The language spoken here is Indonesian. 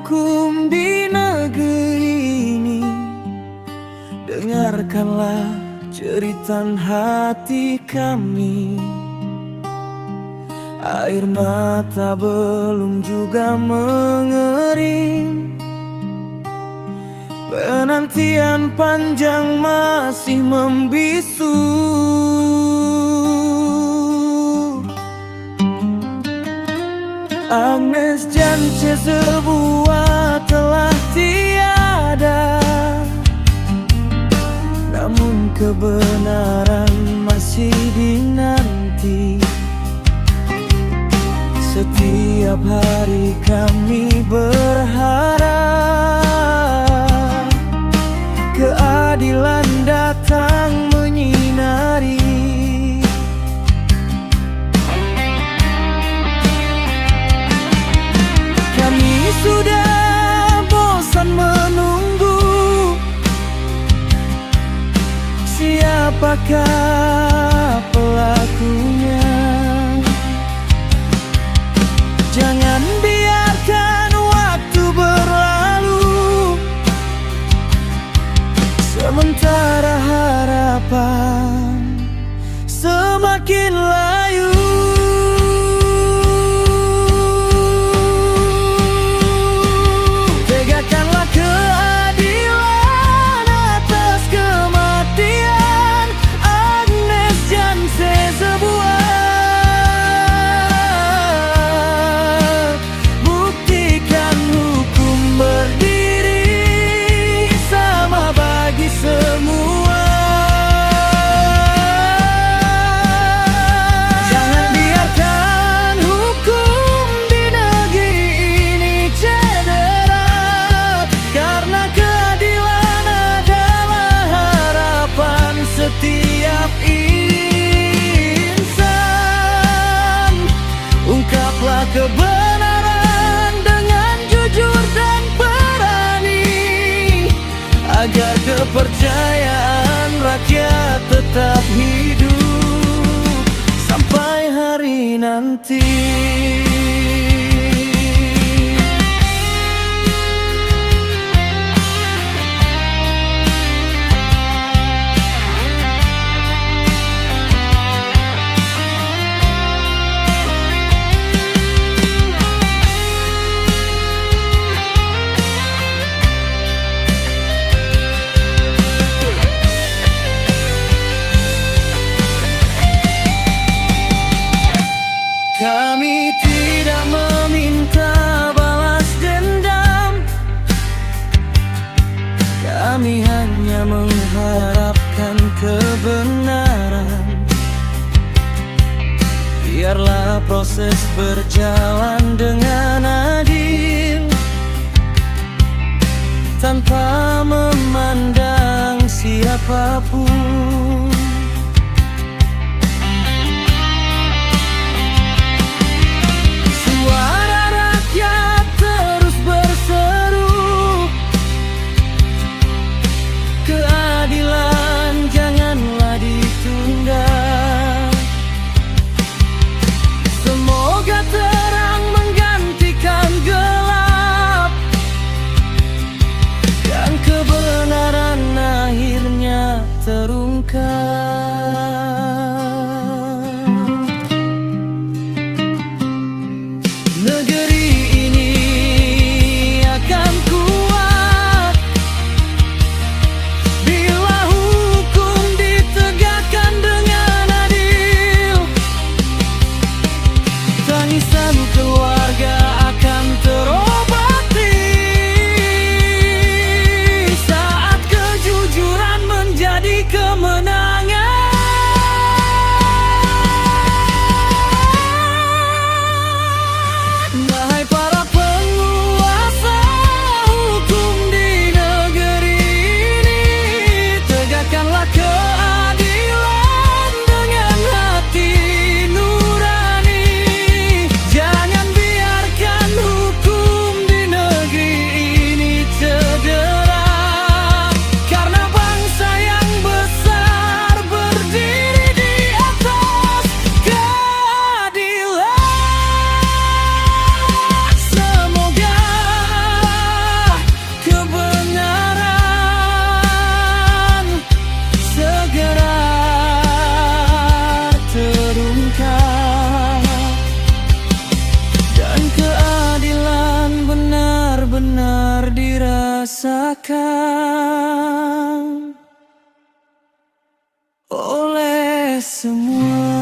hukum di negeri ini. Dengarkanlah jeritan hati kami. Air mata belum juga mengering, penantian panjang masih membisu. Agnes Jance sebuah telah tiada, namun kebenaran masih dinanti. Setiap hari kami berharap keadilan datang menyinari. Kami sudah bosan menunggu, siapakah pelakunya? Jangan biarkan waktu berlalu, sementara harapan semakin layu. Tegakkanlah keadilan atas kematian Agnes Jance sebuah. Buktikan hukum berdiri sama bagi semua. Jangan biarkan hukum di negeri ini cedera, karena keadilan adalah harapan setiap insan. Ungkaplah kebenaran dengan jujur dan berani, agar kepercayaan rakyat tetap hidup sampai hari nanti. Kami tidak meminta balas dendam, kami hanya mengharapkan kebenaran. Biarlah proses berjalan dengan adil, tanpa memandang siapapun. Suara rakyat terus berseru, keadilan janganlah ditunda. Semoga terang menggantikan gelap, dan kebenaran akhirnya terus dirasakan oleh semua.